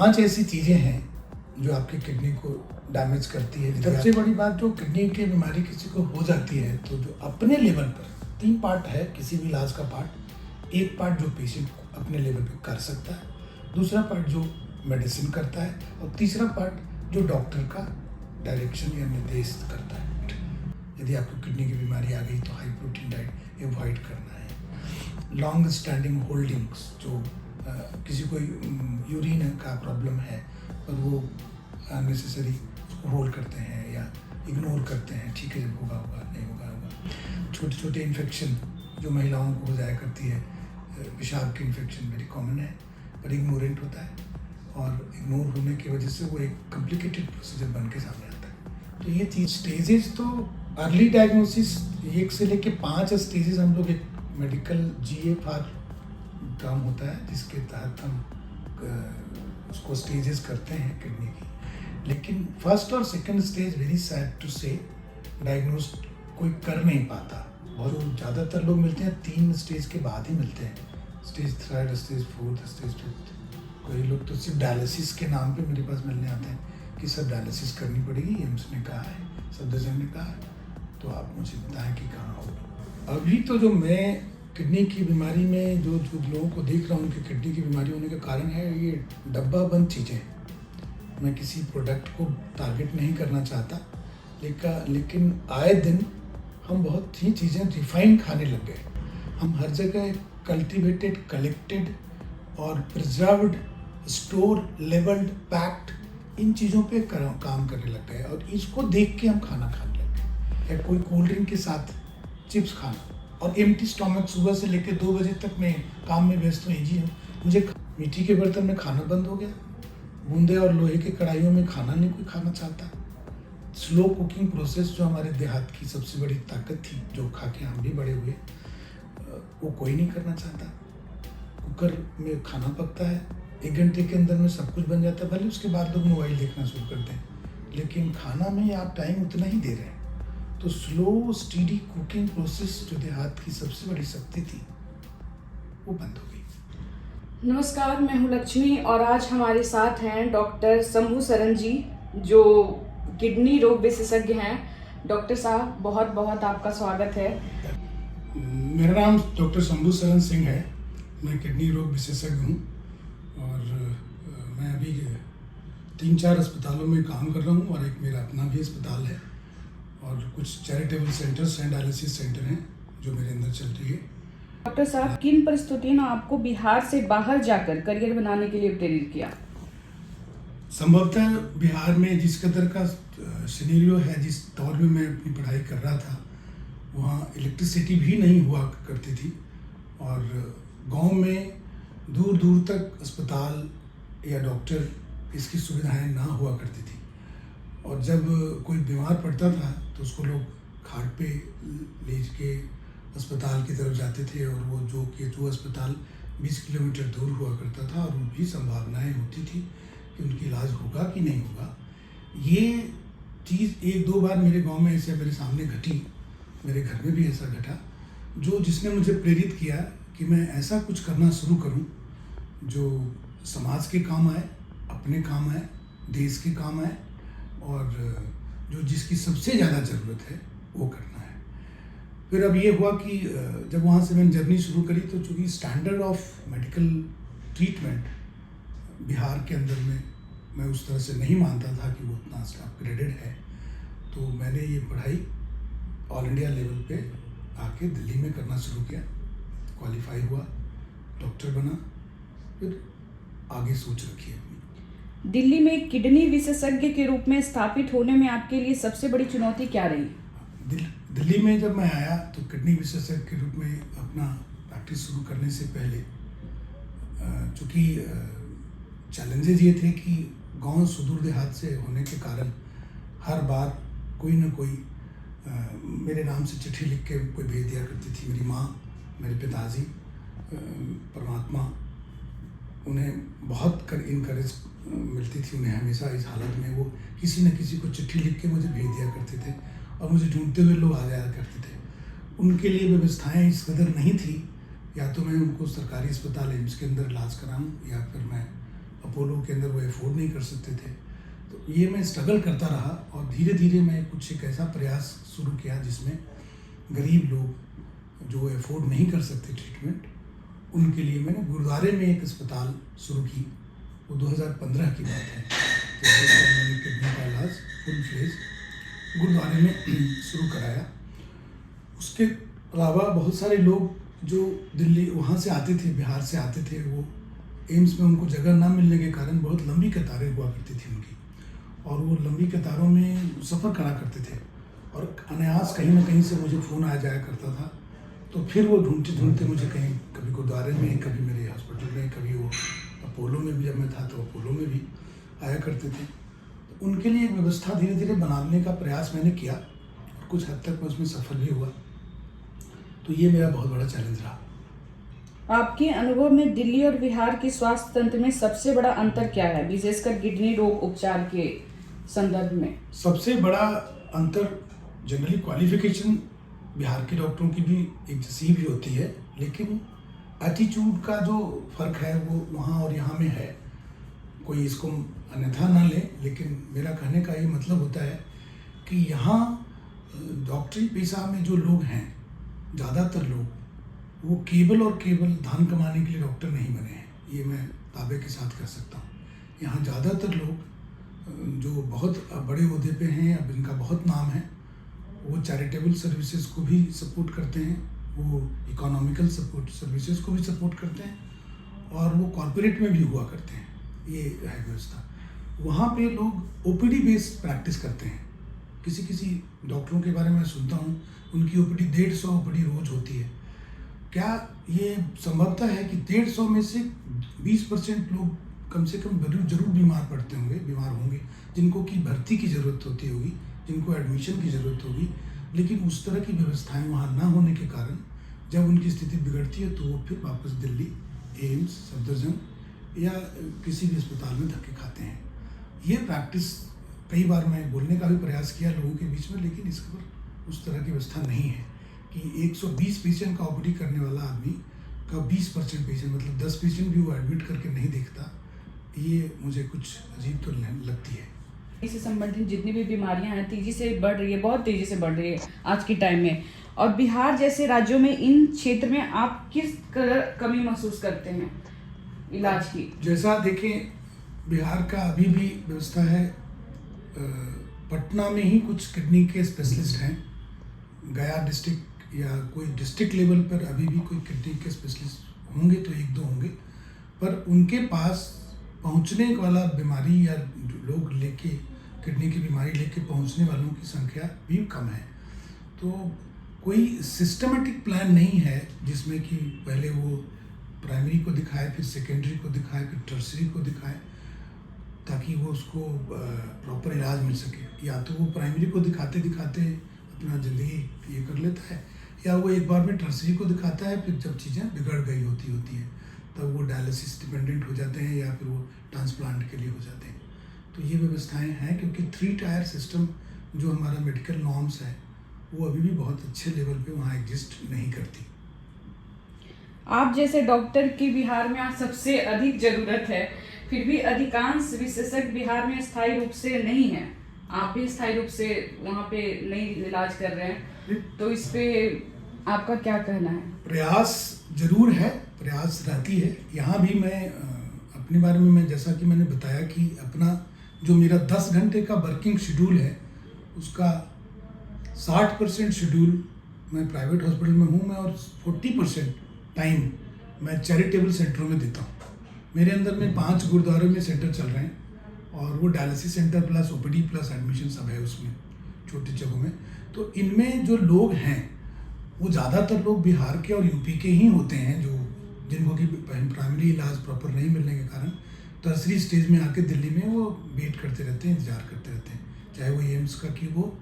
5 ऐसी चीज़ें हैं जो आपकी किडनी को डैमेज करती है। सबसे बड़ी बात, जो किडनी की बीमारी किसी को हो जाती है तो जो अपने लेवल पर 3 पार्ट है किसी भी इलाज का पार्ट। एक पार्ट जो पेशेंट अपने लेवल पे कर सकता है, दूसरा पार्ट जो मेडिसिन करता है, और तीसरा पार्ट जो डॉक्टर का डायरेक्शन या निर्देश करता है। यदि आपको किडनी की बीमारी आ गई तो हाई प्रोटीन डाइट अवॉइड करना है। लॉन्ग स्टैंडिंग होल्डिंग्स, जो किसी को यूरिन का प्रॉब्लम है पर वो अननेसेसरी होल्ड करते हैं या इग्नोर करते हैं, ठीक है जब होगा होगा, नहीं होगा। छोटे छोटे इन्फेक्शन जो महिलाओं को हो जाया करती है, पेशाब की इन्फेक्शन वेरी कॉमन है पर इग्नोरेंट होता है, और इग्नोर होने की वजह से वो एक कॉम्प्लिकेटेड प्रोसीजर बन के सामने आता है। तो ये चीज़ स्टेजेस, तो अर्ली डायग्नोसिस 1 से लेके 5 स्टेजेस हम लोग एक मेडिकल GFR काम होता है जिसके तहत हम उसको स्टेजेस करते हैं किडनी की। लेकिन फर्स्ट और second stage, very sad to say, diagnose कोई कर नहीं पाता। बहुत ज़्यादातर लोग मिलते हैं 3 स्टेज के बाद ही मिलते हैं, स्टेज 3, स्टेज 4, स्टेज 5। कोई लोग तो सिर्फ डायलिसिस के नाम पे मेरे पास मिलने आते हैं कि सब डायलिसिस करनी पड़ेगी, एम्स ने कहा है, सफदरजंग ने कहा है, तो आप मुझे बताएं कि कहाँ होगा। अभी तो जो मैं किडनी की बीमारी में जो लोगों को देख रहा हूँ कि किडनी की बीमारी होने का कारण है, ये डब्बा बंद चीज़ें। मैं किसी प्रोडक्ट को टारगेट नहीं करना चाहता, लेकिन आए दिन हम बहुत ही चीज़ें रिफाइन खाने लग गए। हम हर जगह कल्टिवेटेड, कलेक्टेड और प्रिजर्व्ड, स्टोर लेवल्ड, पैक्ड, इन चीज़ों पे काम करने लग गए, और इसको देख के हम खाना खाने लग गए। या कोई कोल्ड ड्रिंक के साथ चिप्स खाना, और एम्प्टी स्टमक सुबह से लेकर 2 बजे तक मैं काम में व्यस्त हूँ जी। मुझे मिट्टी के बर्तन में खाना बंद हो गया, बूंदे और लोहे के कढ़ाइयों में खाना नहीं कोई खाना चाहता। स्लो कुकिंग प्रोसेस जो हमारे देहात की सबसे बड़ी ताकत थी, जो खा के हम भी बड़े हुए, वो कोई नहीं करना चाहता। कुकर में खाना पकता है, 1 घंटे के अंदर में सब कुछ बन जाता है, भले उसके बाद लोग मोबाइल देखना शुरू करते हैं, लेकिन खाना में आप टाइम उतना ही दे रहे हैं। तो स्लो स्टीडी कुकिंग प्रोसेस जो देहात की सबसे बड़ी शक्ति थी, वो बंद हो गई। नमस्कार, मैं हूँ लक्ष्मी, और आज हमारे साथ हैं डॉक्टर शंभू सरन जी, जो किडनी रोग विशेषज्ञ हैं। डॉक्टर साहब, बहुत बहुत आपका स्वागत है। मेरा नाम डॉक्टर शंभू सरन सिंह है, मैं किडनी रोग विशेषज्ञ हूँ, और मैं अभी 3-4 अस्पतालों में काम कर रहा हूँ, और एक मेरा अपना भी अस्पताल है, और कुछ चैरिटेबल सेंटर्स हैं, डायलिसिस सेंटर हैं जो मेरे अंदर चल रही है। डॉक्टर साहब, किन परिस्थितियों ने आपको बिहार से बाहर जाकर करियर बनाने के लिए प्रेरित किया? संभवतः बिहार में जिस कदर का सिनेरियो है, जिस दौर में मैं अपनी पढ़ाई कर रहा था, वहाँ इलेक्ट्रिसिटी भी नहीं हुआ करती थी, और गांव में दूर दूर तक अस्पताल या डॉक्टर इसकी सुविधाएं ना हुआ करती थी। और जब कोई बीमार पड़ता था तो उसको लोग खाट पे ले के अस्पताल की तरफ जाते थे, और वो जो अस्पताल 20 किलोमीटर दूर हुआ करता था, और वो भी संभावनाएं होती थी कि उनकी इलाज होगा कि नहीं होगा। ये चीज़ 1-2 बार मेरे गांव में ऐसे मेरे सामने घटी, मेरे घर में भी ऐसा घटा, जिसने मुझे प्रेरित किया कि मैं ऐसा कुछ करना शुरू करूं जो समाज के काम आए, अपने काम आए, देश के काम आए, और जो जिसकी सबसे ज़्यादा ज़रूरत है वो करना है। फिर अब ये हुआ कि जब वहाँ से मैंने जर्नी शुरू करी, तो चूँकि standard of medical treatment Bihar के अंदर में मैं उस तरह से नहीं मानता था कि वो उतना अपग्रेडेड है, तो मैंने ये पढ़ाई ऑल इंडिया लेवल पे आके दिल्ली में करना शुरू किया, क्वालिफाई हुआ, डॉक्टर बना, फिर आगे सोच रखी है। दिल्ली में किडनी विशेषज्ञ के रूप में स्थापित होने में आपके लिए सबसे बड़ी चुनौती क्या रही? दिल्ली में जब मैं आया तो किडनी विशेषज्ञ के रूप में अपना प्रैक्टिस शुरू करने से पहले, चूँकि चैलेंजेज ये थे कि गांव सुदूर देहात से होने के कारण हर बार कोई ना कोई मेरे नाम से चिट्ठी लिख के कोई भेज दिया करती थी। मेरी माँ, मेरे पिताजी, परमात्मा, उन्हें बहुत इनकरेज मिलती थी, उन्हें हमेशा इस हालत में वो किसी न किसी को चिट्ठी लिख के मुझे भेज दिया करते थे, और मुझे ढूंढते हुए लोग आ जाया करते थे। उनके लिए व्यवस्थाएं इस कदर नहीं थी, या तो मैं उनको सरकारी अस्पताल एम्स के अंदर इलाज कराऊं, या फिर मैं अपोलो के अंदर वो अफोर्ड नहीं कर सकते थे। तो ये मैं स्ट्रगल करता रहा और धीरे धीरे मैं कुछ एक ऐसा प्रयास शुरू किया जिसमें गरीब लोग जो अफोर्ड नहीं कर सकते ट्रीटमेंट, उनके लिए मैंने गुरुद्वारे में एक अस्पताल शुरू की। वो 2015 की बात है। तो मैंने किडनी का इलाज फुल फ्लेज गुरुद्वारे में शुरू कराया। उसके अलावा बहुत सारे लोग जो दिल्ली वहाँ से आते थे, बिहार से आते थे, वो एम्स में उनको जगह ना मिलने के कारण बहुत लंबी कतारें हुआ करती थी उनकी, और वो लंबी कतारों में सफ़र करा करते थे और अनायास कहीं ना कहीं से मुझे फ़ोन आ जाया करता था। तो फिर वो ढूंढते ढूंढते मुझे कहीं कभी गुरुद्वारे में, कभी मेरे हॉस्पिटल में, कभी वो अपोलो में भी जब मैं था तो अपोलो में भी आया करते थे। तो उनके लिए एक व्यवस्था धीरे धीरे बनाने का प्रयास मैंने किया और कुछ हद तक मैं उसमें सफल भी हुआ। तो ये मेरा बहुत बड़ा चैलेंज रहा। आपके अनुभव में दिल्ली और बिहार के स्वास्थ्य तंत्र में सबसे बड़ा अंतर क्या है, विशेषकर किडनी रोग उपचार के संदर्भ में? सबसे बड़ा अंतर जनरली क्वालिफिकेशन बिहार के डॉक्टरों की भी एक जैसी भी होती है, लेकिन एटीट्यूड का जो फ़र्क है वो वहाँ और यहाँ में है। कोई इसको अन्यथा ना ले, लेकिन मेरा कहने का ये मतलब होता है कि यहाँ डॉक्टरी पेशा में जो लोग हैं, ज़्यादातर लोग वो केवल और केवल धन कमाने के लिए डॉक्टर नहीं बने हैं, ये मैं दावे के साथ कह सकता हूँ। यहाँ ज़्यादातर लोग जो बहुत बड़े ओहदे पे हैं, अब इनका बहुत नाम है, वो चैरिटेबल सर्विसेज को भी सपोर्ट करते हैं, वो इकोनॉमिकल सपोर्ट सर्विसेज को भी सपोर्ट करते हैं, और वो कॉरपोरेट में भी हुआ करते हैं। ये है व्यवस्था। वहाँ पे लोग ओपीडी बेस्ड प्रैक्टिस करते हैं। किसी किसी डॉक्टरों के बारे में सुनता हूँ, उनकी ओपीडी 150 ओपीडी रोज होती है। क्या ये संभवतः है कि 150 में से 20% लोग कम से कम जरूर बीमार होंगे, जिनको की भर्ती की ज़रूरत होती होगी, जिनको एडमिशन की ज़रूरत होगी, लेकिन उस तरह की व्यवस्थाएं वहाँ ना होने के कारण जब उनकी स्थिति बिगड़ती है तो वो फिर वापस दिल्ली, एम्स, सफदरजंग या किसी भी अस्पताल में धक्के खाते हैं। ये प्रैक्टिस कई बार मैं बोलने का भी प्रयास किया लोगों के बीच में, लेकिन इस पर उस तरह की व्यवस्था नहीं है कि 120 पेशेंट का ओपीडी करने वाला आदमी का 20% पेशेंट, मतलब 10 पेशेंट भी वो एडमिट करके नहीं देखता। ये मुझे कुछ अजीब तो लगती है। इससे संबंधित जितनी भी बीमारियां हैं तेजी से बढ़ रही है, बहुत तेजी से बढ़ रही है आज के टाइम में, और बिहार जैसे राज्यों में इन क्षेत्र में आप किस कमी महसूस करते हैं इलाज की? जैसा देखें, बिहार का अभी भी व्यवस्था है, पटना में ही कुछ किडनी के स्पेशलिस्ट हैं, गया डिस्ट्रिक्ट या कोई डिस्ट्रिक्ट लेवल पर अभी भी कोई किडनी के स्पेशलिस्ट होंगे तो 1-2 होंगे, पर उनके पास पहुंचने वाला बीमारी या लोग लेके किडनी की बीमारी लेके पहुंचने वालों की संख्या भी कम है। तो कोई सिस्टमेटिक प्लान नहीं है जिसमें कि पहले वो प्राइमरी को दिखाए, फिर सेकेंडरी को दिखाए, फिर टर्सरी को दिखाए, ताकि वो उसको प्रॉपर इलाज मिल सके। या तो वो प्राइमरी को दिखाते दिखाते अपना ज़िंदगी ये कर लेता है, या वो एक बार में टर्सरी को दिखाता है, फिर जब चीज़ें बिगड़ गई होती है तब वो डायलिसिस डिपेंडेंट हो जाते हैं या फिर वो ट्रांसप्लांट के लिए हो जाते हैं। तो ये व्यवस्थाएं हैं, क्योंकि 3 टायर सिस्टम जो हमारा मेडिकल नॉर्म्स है वो अभी भी बहुत अच्छे लेवल पे वहाँ एग्जिस्ट नहीं करती। आप जैसे डॉक्टर की बिहार में आज सबसे अधिक ज़रूरत है, फिर भी अधिकांश विशेषज्ञ बिहार में स्थायी रूप से नहीं है। आप भी स्थायी रूप से वहाँ पे नहीं इलाज कर रहे हैं, तो इस पे आपका क्या कहना है? प्रयास जरूर है, प्रयास रहती है। यहाँ भी मैं अपने बारे में, मैं जैसा कि मैंने बताया कि अपना जो मेरा 10 घंटे का वर्किंग शेड्यूल है उसका 60% शेड्यूल मैं प्राइवेट हॉस्पिटल में हूँ मैं, और 40% टाइम मैं चैरिटेबल सेंटरों में देता हूँ। मेरे अंदर में 5 गुरुद्वारों में सेंटर चल रहे हैं, और वो dialysis centre plus OPD plus admission सब है उसमें, छोटी जगहों में। तो इनमें जो लोग हैं वो ज़्यादातर लोग बिहार के और यूपी के ही होते हैं, जो जिनको कि प्राइमरी इलाज प्रॉपर नहीं मिलने के कारण टर्सरी स्टेज में आके दिल्ली में वो वेट करते रहते हैं, इंतजार करते रहते हैं, चाहे वो एम्स का की हो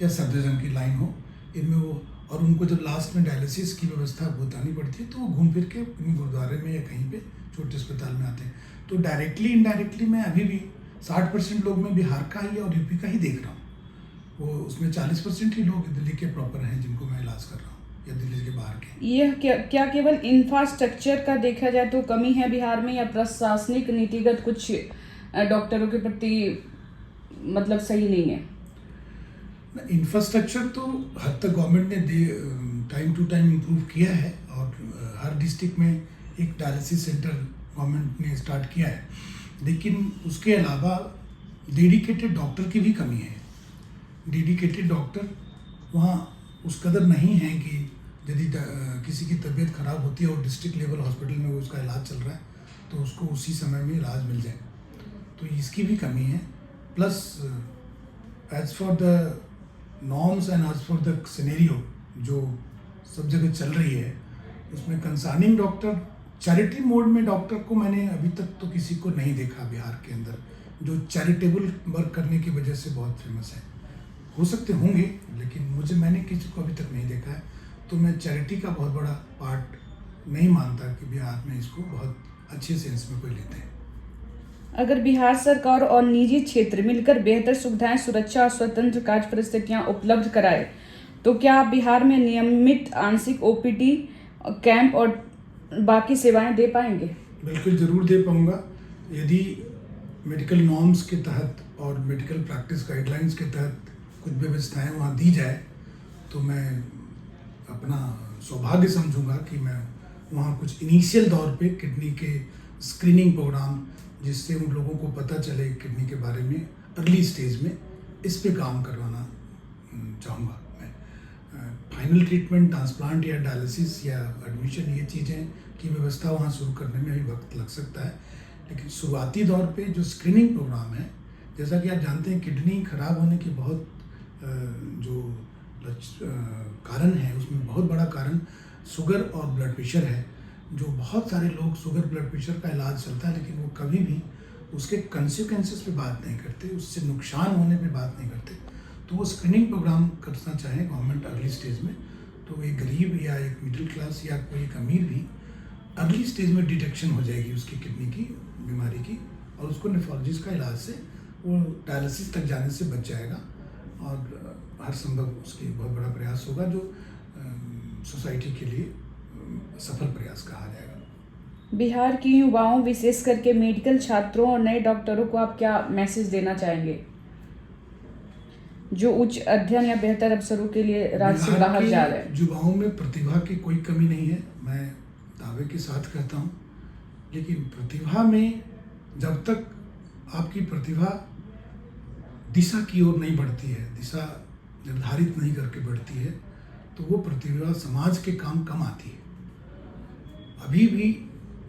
या सफदरजंग की लाइन हो, इनमें वो। और उनको जब लास्ट में डायलिसिस की व्यवस्था बतानी पड़ती है तो वो घूम फिर के गुरुद्वारे में या कहीं पे छोटे अस्पताल में आते हैं। तो डायरेक्टली इनडायरेक्टली मैं अभी भी 60% लोग मैं बिहार का ही और यूपी का ही देख रहा हूँ। वो उसमें 40% ही लोग दिल्ली के प्रॉपर हैं जिनको मैं इलाज कर रहा हूँ। या दिल्ली के बाहर के। यह क्या केवल इंफ्रास्ट्रक्चर का देखा जाए तो कमी है बिहार में, या प्रशासनिक नीतिगत कुछ डॉक्टरों के प्रति मतलब सही नहीं है? इंफ्रास्ट्रक्चर तो हद तक गवर्नमेंट ने टाइम टू टाइम इम्प्रूव किया है, और हर डिस्ट्रिक्ट में एक डायलिसिस सेंटर गवर्नमेंट ने स्टार्ट किया है, लेकिन उसके अलावा डेडिकेटेड डॉक्टर की भी कमी है। डेडिकेटेड डॉक्टर वहाँ उस कदर नहीं है कि यदि किसी की तबीयत खराब होती है और डिस्ट्रिक्ट लेवल हॉस्पिटल में उसका इलाज चल रहा है तो उसको उसी समय में इलाज मिल जाए, तो इसकी भी कमी है। Plus as for the norms and as for the scenario जो सब जगह चल रही है, उसमें कंसर्निंग डॉक्टर, चैरिटी मोड में डॉक्टर को मैंने अभी तक तो किसी को नहीं देखा बिहार के अंदर जो चैरिटेबल वर्क करने की वजह से बहुत फेमस है। हो सकते होंगे, लेकिन मैंने किसी को अभी तक नहीं देखा है, तो मैं चैरिटी का बहुत बड़ा पार्ट नहीं मानता कि बिहार में इसको बहुत अच्छे सेंस में कोई लेते हैं। अगर बिहार सरकार और निजी क्षेत्र मिलकर बेहतर सुविधाएं, सुरक्षा और स्वतंत्र कार्य परिस्थितियां उपलब्ध कराए तो क्या आप बिहार में नियमित आंशिक ओपीडी कैंप और बाकी सेवाएं दे पाएंगे? बिल्कुल ज़रूर दे पाऊँगा। यदि मेडिकल नॉर्म्स के तहत और मेडिकल प्रैक्टिस गाइडलाइंस के तहत कुछ व्यवस्थाएं वहाँ दी जाए तो मैं अपना सौभाग्य समझूंगा कि मैं वहाँ कुछ इनिशियल दौर पे किडनी के स्क्रीनिंग प्रोग्राम, जिससे उन लोगों को पता चले किडनी के बारे में अर्ली स्टेज में, इस पे काम करवाना चाहूँगा मैं। फाइनल ट्रीटमेंट, ट्रांसप्लांट या डायलिसिस या एडमिशन, ये चीज़ें की व्यवस्था वहाँ शुरू करने में अभी वक्त लग सकता है, लेकिन शुरुआती दौर पे जो स्क्रीनिंग प्रोग्राम है, जैसा कि आप जानते हैं किडनी खराब होने की बहुत जो कारण है, उसमें बहुत बड़ा कारण शुगर और ब्लड प्रेशर है। जो बहुत सारे लोग शुगर ब्लड प्रेशर का इलाज चलता है, लेकिन वो कभी भी उसके कंसिक्वेंसेस पे बात नहीं करते, उससे नुकसान होने पे बात नहीं करते। तो वो स्क्रीनिंग प्रोग्राम करना चाहें गवर्नमेंट अर्ली स्टेज में, तो एक गरीब या एक मिडिल क्लास या कोई एक अमीर भी अर्ली स्टेज में डिटेक्शन हो जाएगी उसकी किडनी की बीमारी की, और उसको नेफ्रोलॉजिस्ट का इलाज से वो डायलिसिस तक जाने से बच जाएगा, और हर संभव उसकी बहुत बड़ा प्रयास होगा जो सोसाइटी के लिए सफल प्रयास कहा जाएगा। बिहार के युवाओं, विशेष करके मेडिकल छात्रों और नए डॉक्टरों को आप क्या मैसेज देना चाहेंगे जो उच्च अध्ययन या बेहतर अवसरों के लिए राज्य से बाहर जा रहे हैं? युवाओं में प्रतिभा की कोई कमी नहीं है, मैं दावे के साथ कहता हूँ, लेकिन प्रतिभा में जब तक आपकी प्रतिभा दिशा की ओर नहीं बढ़ती है, दिशा निर्धारित नहीं करके बढ़ती है, तो वो प्रतिभा समाज के काम कम आती है। अभी भी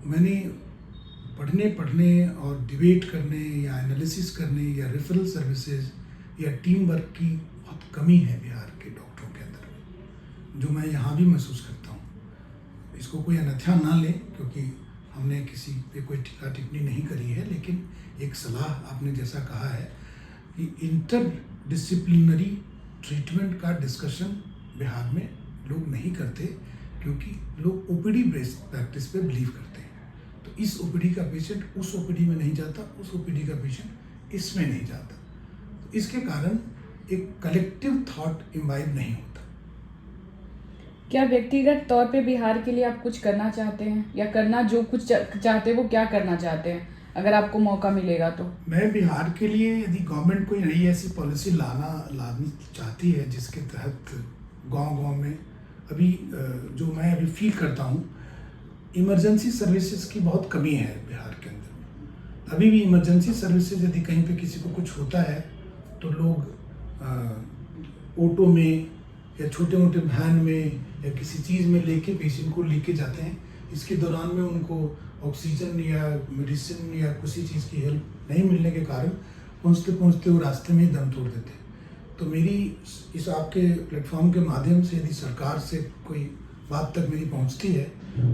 मैंने पढ़ने और डिबेट करने या एनालिसिस करने या रेफरल सर्विसेज या टीम वर्क की बहुत कमी है बिहार के डॉक्टरों के अंदर, जो मैं यहाँ भी महसूस करता हूँ। इसको कोई अन्यथा ना ले, क्योंकि हमने किसी पे कोई टीका टिप्पणी नहीं करी है, लेकिन एक सलाह आपने जैसा कहा है कि इंटर डिसिप्लिनरी ट्रीटमेंट का डिस्कशन बिहार में लोग नहीं करते, क्योंकि लोग ओपीडी बेस्ड प्रैक्टिस पे बिलीव करते हैं। तो इस ओपीडी का पेशेंट उस ओपीडी में नहीं जाता, उस ओपीडी का पेशेंट इसमें नहीं जाता, तो इसके कारण एक कलेक्टिव थॉट इम्बाइब नहीं होता। क्या व्यक्तिगत तौर पे बिहार के लिए आप कुछ करना चाहते हैं, या करना जो कुछ चाहते हैं वो क्या करना चाहते हैं अगर आपको मौका मिलेगा तो? मैं बिहार के लिए, यदि गवर्नमेंट कोई नई ऐसी पॉलिसी लानी चाहती है जिसके तहत गांव में अभी जो मैं अभी फील करता हूँ, इमरजेंसी सर्विसेज की बहुत कमी है बिहार के अंदर। अभी भी इमरजेंसी सर्विसेज, यदि कहीं पे किसी को कुछ होता है तो लोग ऑटो में या छोटे मोटे वैन में या किसी चीज़ में लेके पेशेंट को लेके जाते हैं। इसके दौरान में उनको ऑक्सीजन या मेडिसिन या किसी चीज़ की हेल्प नहीं मिलने के कारण पहुँचते वो रास्ते में ही दम तोड़ देते हैं। तो मेरी इस आपके प्लेटफॉर्म के माध्यम से यदि सरकार से कोई बात तक मेरी पहुंचती है,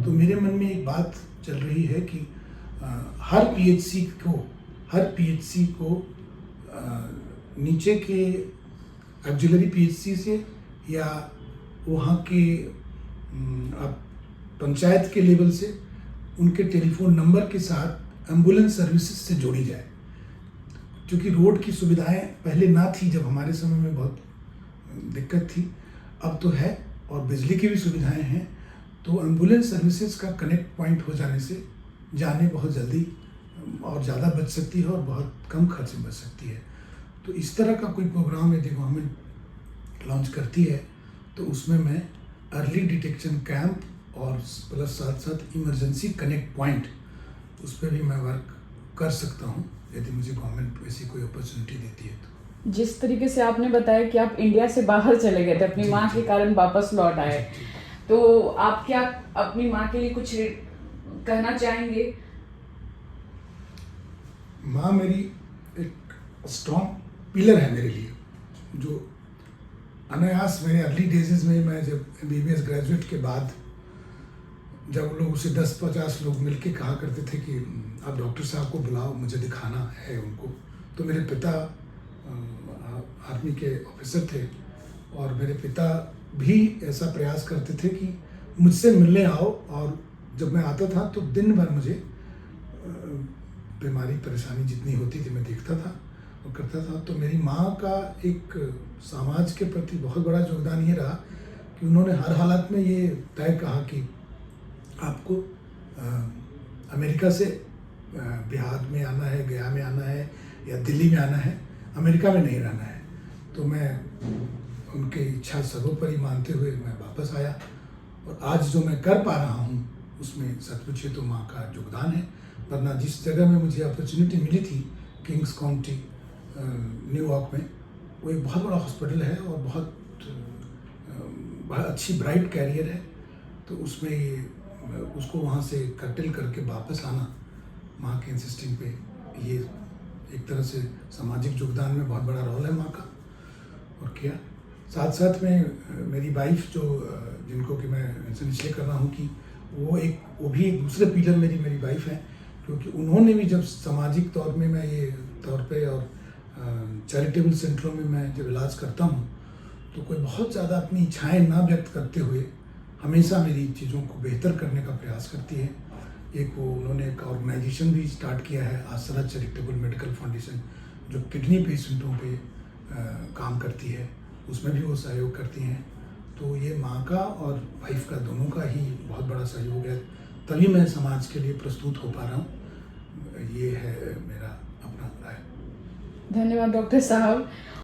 तो मेरे मन में एक बात चल रही है कि हर पीएचसी को नीचे के ऑक्सिलरी पीएचसी से या वहाँ के पंचायत के लेवल से उनके टेलीफोन नंबर के साथ एम्बुलेंस सर्विसेज से जोड़ी जाए, क्योंकि रोड की सुविधाएं पहले ना थी, जब हमारे समय में बहुत दिक्कत थी, अब तो है। और बिजली की भी सुविधाएं हैं, तो एम्बुलेंस सर्विसेज का कनेक्ट पॉइंट हो जाने से जाने बहुत जल्दी और ज़्यादा बच सकती है और बहुत कम खर्च में बच सकती है। तो इस तरह का कोई प्रोग्राम यदि गवर्नमेंट लॉन्च करती है तो उसमें मैं अर्ली डिटेक्शन कैंप और प्लस साथ साथ इमरजेंसी कनेक्ट पॉइंट उस पर भी मैं वर्क कर सकता हूँ यदि मुझे गवर्नमेंट वैसी कोई अपॉर्चुनिटी देती है तो। जिस तरीके से आपने बताया कि आप इंडिया से बाहर चले गए थे अपनी जी, माँ जी। के कारण वापस लौट आए, जी। तो आप क्या अपनी माँ के लिए कुछ कहना चाहेंगे? माँ मेरी एक स्ट्रॉन्ग पिलर है मेरे लिए, जो अनायास मेरे अर्ली डेजेस में मैं जब MBBS ग्रेजुएट के बाद जब लोग उसे 10-50 लोग मिलके कहा करते थे कि आप डॉक्टर साहब को बुलाओ, मुझे दिखाना है उनको, तो मेरे पिता आर्मी के ऑफिसर थे और मेरे पिता भी ऐसा प्रयास करते थे कि मुझसे मिलने आओ, और जब मैं आता था तो दिन भर मुझे बीमारी परेशानी जितनी होती थी मैं देखता था और करता था। तो मेरी माँ का एक समाज के प्रति बहुत बड़ा योगदान ये रहा कि उन्होंने हर हालत में ये तय कहा कि आपको अमेरिका से बिहार में आना है, गया में आना है या दिल्ली में आना है, अमेरिका में नहीं रहना है। तो मैं उनकी इच्छा सर्वोपरि मानते हुए मैं वापस आया, और आज जो मैं कर पा रहा हूँ उसमें सचमुच तो माँ का योगदान है। वरना जिस जगह में मुझे अपॉर्चुनिटी मिली थी, किंग्स काउंटी न्यूयॉर्क में, वो एक बहुत बड़ा हॉस्पिटल है और बहुत अच्छी ब्राइट कैरियर है, तो उसमें ये उसको वहाँ से कर्टेल करके वापस आना माँ के इंसिस्टिंग पे, ये एक तरह से सामाजिक योगदान में बहुत बड़ा रोल है माँ का। और किया साथ साथ में मेरी वाइफ जो जिनको कि मैं मेंशन इसलिए कर रहा हूँ कि वो भी एक दूसरे पिलर मेरी वाइफ है, क्योंकि उन्होंने भी जब सामाजिक तौर में मैं ये तौर पे और चैरिटेबल सेंटरों में मैं जब इलाज करता हूँ तो कोई बहुत ज़्यादा अपनी इच्छाएं ना व्यक्त करते हुए हमेशा मेरी चीज़ों को बेहतर करने का प्रयास करती है। एक वो उन्होंने एक ऑर्गेनाइजेशन भी स्टार्ट किया है, आसरा चैरिटेबल मेडिकल फाउंडेशन, जो किडनी पेशेंटों पे काम करती है, उसमें भी वो सहयोग करती हैं। तो ये माँ का और वाइफ का दोनों का ही बहुत बड़ा सहयोग है, तभी मैं समाज के लिए प्रस्तुत हो पा रहा हूँ। ये है मेरा अपना राय। धन्यवाद डॉक्टर साहब।